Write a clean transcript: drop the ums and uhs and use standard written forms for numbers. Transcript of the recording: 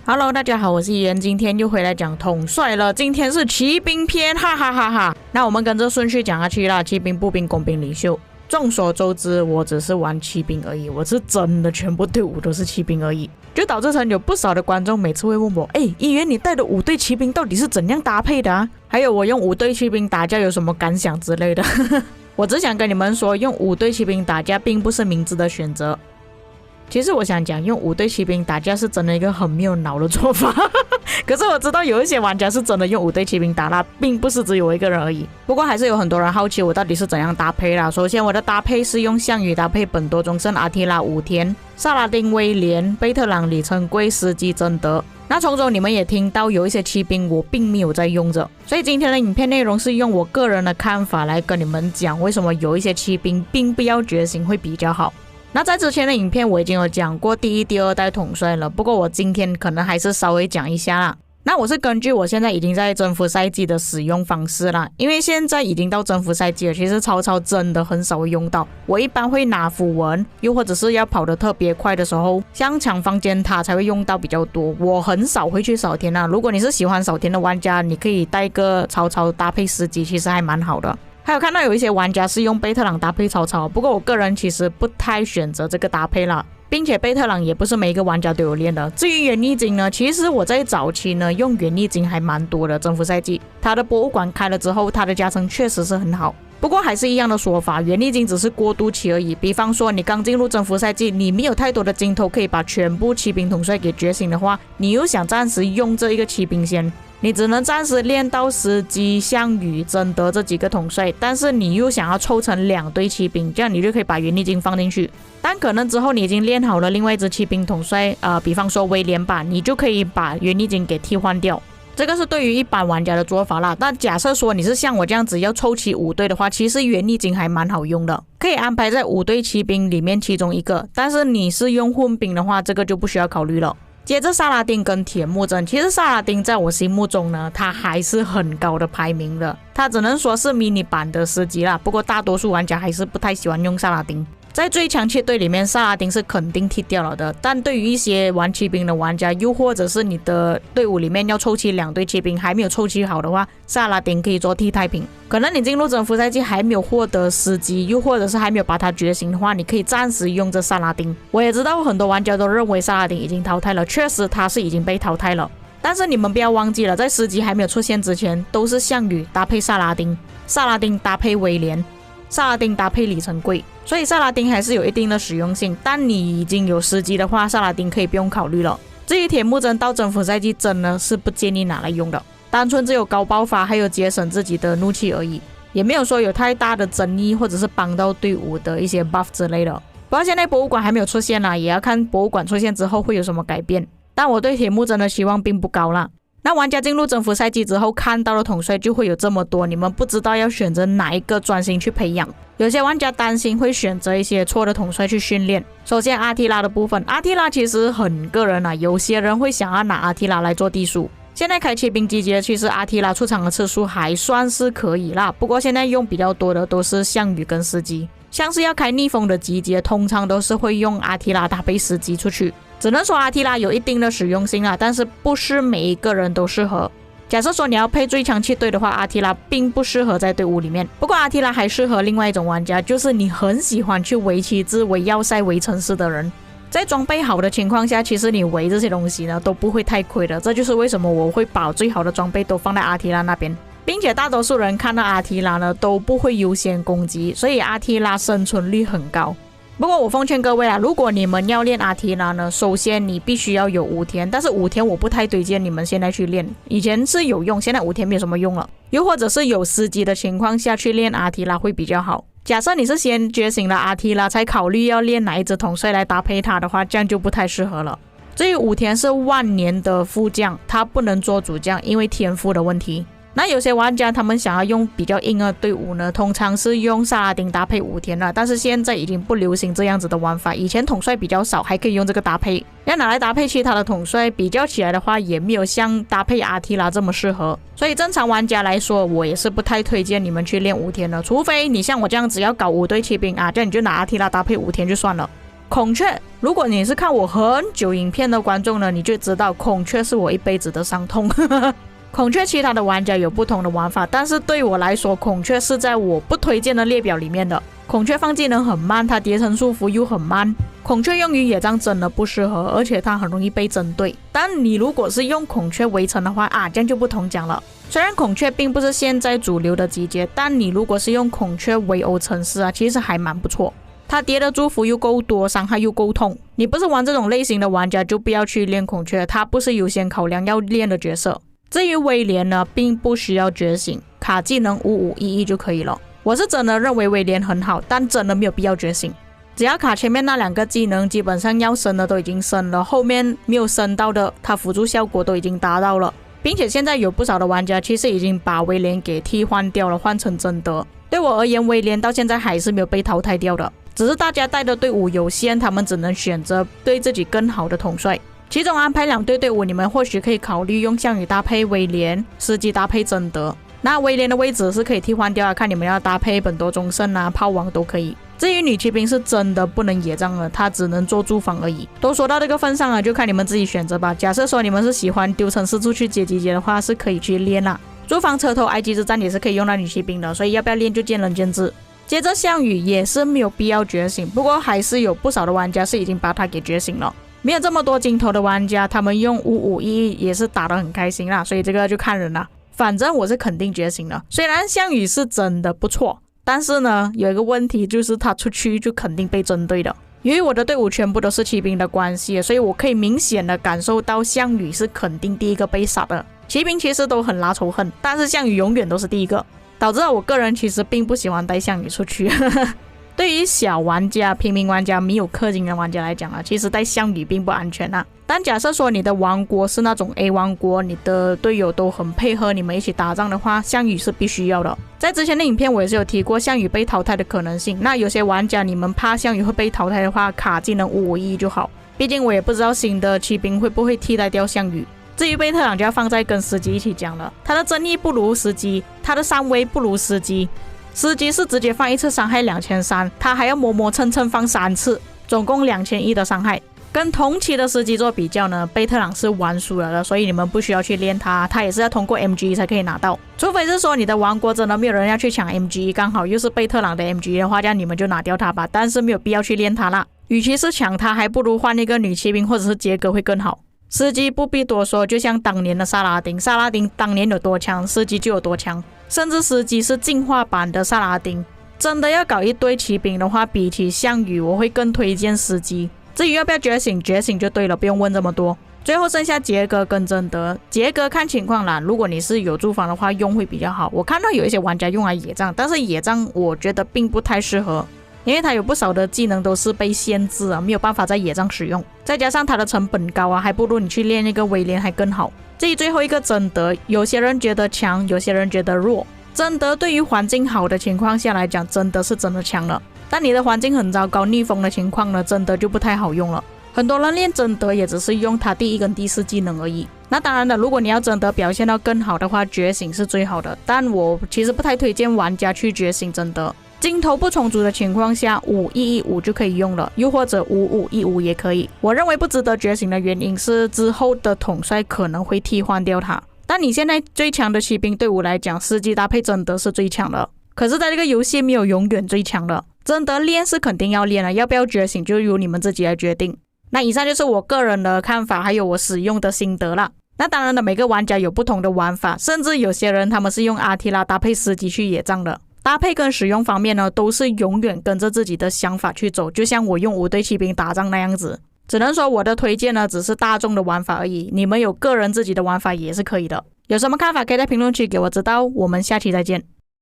Hello， 大家好，我是伊人，今天又回来讲统帅了。今天是骑兵篇，哈哈哈哈。那我们跟着顺序讲下去啦。骑兵、步兵、工兵、领袖。众所周知，我只是玩骑兵而已，我是真的全部队伍都是骑兵而已，就导致成有不少的观众每次会问我，伊人你带的5队骑兵到底是怎样搭配的啊？还有我用5队骑兵打架有什么感想之类的。我只想跟你们说，用5队骑兵打架并不是明智的选择。其实我想讲，用5队骑兵打架是真的一个很没有脑的做法。可是我知道有一些玩家是真的用5队骑兵打啦，并不是只有我一个人而已。不过还是有很多人好奇我到底是怎样搭配啦。首先我的搭配是用项羽搭配本多忠胜、阿提拉、武田、萨拉丁、威廉、贝特朗、李成桂、司机、贞德。那从中你们也听到有一些骑兵我并没有在用着，所以今天的影片内容是用我个人的看法来跟你们讲为什么有一些骑兵并不要觉醒会比较好。那在之前的影片我已经有讲过第1、第2代统帅了，不过我今天可能还是稍微讲一下啦。那我是根据我现在已经在征服赛季的使用方式啦，因为现在已经到征服赛季了，其实曹操真的很少会用到。我一般会拿符文，又或者是要跑得特别快的时候，像抢方尖塔才会用到比较多。我很少会去扫田啊。如果你是喜欢扫田的玩家，你可以带个曹操搭配司机，其实还蛮好的。还有看到有一些玩家是用贝特朗搭配曹操，不过我个人其实不太选择这个搭配啦，并且贝特朗也不是每一个玩家都有练的。至于元力金呢，其实我在早期呢用元力金还蛮多的，征服赛季它的博物馆开了之后，它的加成确实是很好。不过还是一样的说法，元力金只是过渡期而已。比方说你刚进入征服赛季，你没有太多的金头可以把全部骑兵统帅给觉醒的话，你又想暂时用这一个骑兵先，你只能暂时练到司机、项羽、贞德这几个统帅，但是你又想要凑成2队骑兵，这样你就可以把元力金放进去。但可能之后你已经练好了另外一支骑兵统帅，比方说威廉吧，你就可以把元力金给替换掉。这个是对于一般玩家的做法啦。但假设说你是像我这样子要凑齐5队的话，其实元力金还蛮好用的，可以安排在5队骑兵里面其中一个。但是你是用混兵的话，这个就不需要考虑了。接着萨拉丁跟铁木真，其实萨拉丁在我心目中呢，他还是很高的排名的，他只能说是迷你版的司机啦。不过大多数玩家还是不太喜欢用萨拉丁。在最强切队里面，萨拉丁是肯定踢掉了的。但对于一些玩骑兵的玩家，又或者是你的队伍里面要凑齐2队骑兵还没有凑齐好的话，萨拉丁可以做替代品。可能你进入征服赛季还没有获得司机，又或者是还没有把它觉醒的话，你可以暂时用这萨拉丁。我也知道很多玩家都认为萨拉丁已经淘汰了，确实他是已经被淘汰了。但是你们不要忘记了，在司机还没有出现之前，都是项羽搭配萨拉丁，萨拉丁搭配威廉，萨拉丁搭配李成桂，所以萨拉丁还是有一定的实用性。但你已经有司机的话，萨拉丁可以不用考虑了。至于铁木真到征服赛季，真的是不建议拿来用的，单纯只有高爆发还有节省自己的怒气而已，也没有说有太大的争议或者是帮到队伍的一些 buff 之类的。不过现在博物馆还没有出现啦，也要看博物馆出现之后会有什么改变。但我对铁木真的期望并不高啦。那玩家进入征服赛季之后看到的统帅就会有这么多，你们不知道要选择哪一个专心去培养。有些玩家担心会选择一些错的统帅去训练。首先阿提拉的部分，阿提拉其实很个人啊，有些人会想要拿阿提拉来做地数。现在开骑兵集结，其实阿提拉出场的次数还算是可以啦，不过现在用比较多的都是项羽跟司机。像是要开逆风的集结，通常都是会用阿提拉搭配司机出去。只能说阿提拉有一定的实用性啦，但是不是每一个人都适合。假设说你要配最强气队的话，阿提拉并不适合在队伍里面。不过阿提拉还适合另外一种玩家，就是你很喜欢去围棋子、围要塞、围城市的人。在装备好的情况下，其实你围这些东西呢都不会太亏的。这就是为什么我会把最好的装备都放在阿提拉那边，并且大多数人看到阿提拉呢都不会优先攻击，所以阿提拉生存率很高。不过我奉劝各位啊，如果你们要练阿提拉呢，首先你必须要有武田，但是武田我不太推荐你们现在去练，以前是有用，现在武田没有什么用了。又或者是有司机的情况下去练阿提拉会比较好。假设你是先觉醒了阿提拉才考虑要练哪一支统帅来搭配他的话，这样就不太适合了。至于武田是万年的副将，他不能做主将，因为天赋的问题。那有些玩家他们想要用比较硬的队伍呢，通常是用萨拉丁搭配武田了，但是现在已经不流行这样子的玩法。以前统帅比较少，还可以用这个搭配，要拿来搭配其他的统帅，比较起来的话也没有像搭配阿提拉这么适合。所以正常玩家来说，我也是不太推荐你们去练武田的，除非你像我这样子要搞5队骑兵啊，这样你就拿阿提拉搭配武田就算了。孔雀，如果你是看我很久影片的观众呢，你就知道孔雀是我一辈子的伤痛。孔雀其他的玩家有不同的玩法，但是对我来说，孔雀是在我不推荐的列表里面的。孔雀放技能很慢，它叠层束缚又很慢，孔雀用于野战真的不适合，而且它很容易被针对。但你如果是用孔雀围城的话啊，这样就不同讲了。虽然孔雀并不是现在主流的集结，但你如果是用孔雀围殴城市啊，其实还蛮不错。它叠的祝福又够多，伤害又够痛。你不是玩这种类型的玩家，就不要去练孔雀，它不是优先考量要练的角色。至于威廉呢，并不需要觉醒，卡技能5511就可以了。我是真的认为威廉很好，但真的没有必要觉醒。只要卡前面那2个技能基本上要升的都已经升了，后面没有升到的，它辅助效果都已经达到了。并且现在有不少的玩家其实已经把威廉给替换掉了，换成贞德。对我而言，威廉到现在还是没有被淘汰掉的，只是大家带的队伍有限，他们只能选择对自己更好的统帅。其中安排2队队伍，你们或许可以考虑用项羽搭配威廉，司机搭配贞德。那威廉的位置是可以替换掉啊，看你们要搭配本多忠胜啊、炮王都可以。至于女骑兵是真的不能野战了，她只能做驻防而已。都说到这个份上了，就看你们自己选择吧。假设说你们是喜欢丢城市出去接集结的话，是可以去练啦。驻防车头埃及之战也是可以用到女骑兵的，所以要不要练就见仁见智。接着项羽也是没有必要觉醒，不过还是有不少的玩家是已经把他给觉醒了。没有这么多金头的玩家，他们用5511也是打得很开心啦，所以这个就看人啦。反正我是肯定觉醒了。虽然项羽是真的不错，但是呢，有一个问题就是他出去就肯定被针对的。由于我的队伍全部都是骑兵的关系，所以我可以明显的感受到项羽是肯定第一个被杀的。骑兵其实都很拉仇恨，但是项羽永远都是第一个，导致我个人其实并不喜欢带项羽出去。对于小玩家、平民玩家、没有氪金的玩家来讲啊，其实带项羽并不安全啊。但假设说你的王国是那种 A 王国，你的队友都很配合，你们一起打仗的话，项羽是必须要的。在之前的影片我也是有提过项羽被淘汰的可能性，那有些玩家你们怕项羽会被淘汰的话，卡技能5511就好。毕竟我也不知道新的骑兵会不会替代掉项羽。至于贝特朗就要放在跟司机一起讲了，他的争议不如司机，他的上位不如司机。司机是直接放一次伤害2300，他还要磨磨蹭蹭放3次，总共2100的伤害。跟同期的司机做比较呢，贝特朗是玩输了的，所以你们不需要去练他，他也是要通过 MG 才可以拿到。除非是说你的王国真的没有人要去抢 MG， 刚好又是贝特朗的 MG 的话，这样你们就拿掉他吧，但是没有必要去练他啦。与其是抢他，还不如换一个女骑兵或者是杰哥会更好。司机不必多说，就像当年的萨拉丁，萨拉丁当年有多强，司机就有多强，甚至司机是进化版的萨拉丁。真的要搞一堆骑兵的话，比起项羽，我会更推荐司机。至于要不要觉醒，觉醒就对了，不用问这么多。最后剩下杰哥跟贞德，杰哥看情况啦，如果你是有驻防的话，用会比较好。我看到有一些玩家用来野战，但是野战我觉得并不太适合。因为它有不少的技能都是被限制啊，没有办法在野战使用，再加上它的成本高啊，还不如你去练那个威廉还更好。至于最后一个贞德，有些人觉得强，有些人觉得弱。贞德对于环境好的情况下来讲，真的是真的强了。但你的环境很糟糕，逆风的情况呢，真的就不太好用了。很多人练贞德也只是用它第1跟第4技能而已。那当然了，如果你要贞德表现到更好的话，觉醒是最好的。但我其实不太推荐玩家去觉醒贞德。金头不充足的情况下，5115就可以用了，又或者5515也可以。我认为不值得觉醒的原因是之后的统帅可能会替换掉它。但你现在最强的骑兵队伍来讲，司机搭配贞德是最强的。可是在这个游戏没有永远最强的，贞德练是肯定要练了，要不要觉醒就由你们自己来决定。那以上就是我个人的看法，还有我使用的心得啦。那当然了，每个玩家有不同的玩法，甚至有些人他们是用阿提拉搭配司机去野战的。搭配跟使用方面呢，都是永远跟着自己的想法去走，就像我用5队骑兵打仗那样子。只能说我的推荐呢，只是大众的玩法而已，你们有个人自己的玩法也是可以的。有什么看法可以在评论区给我知道，我们下期再见。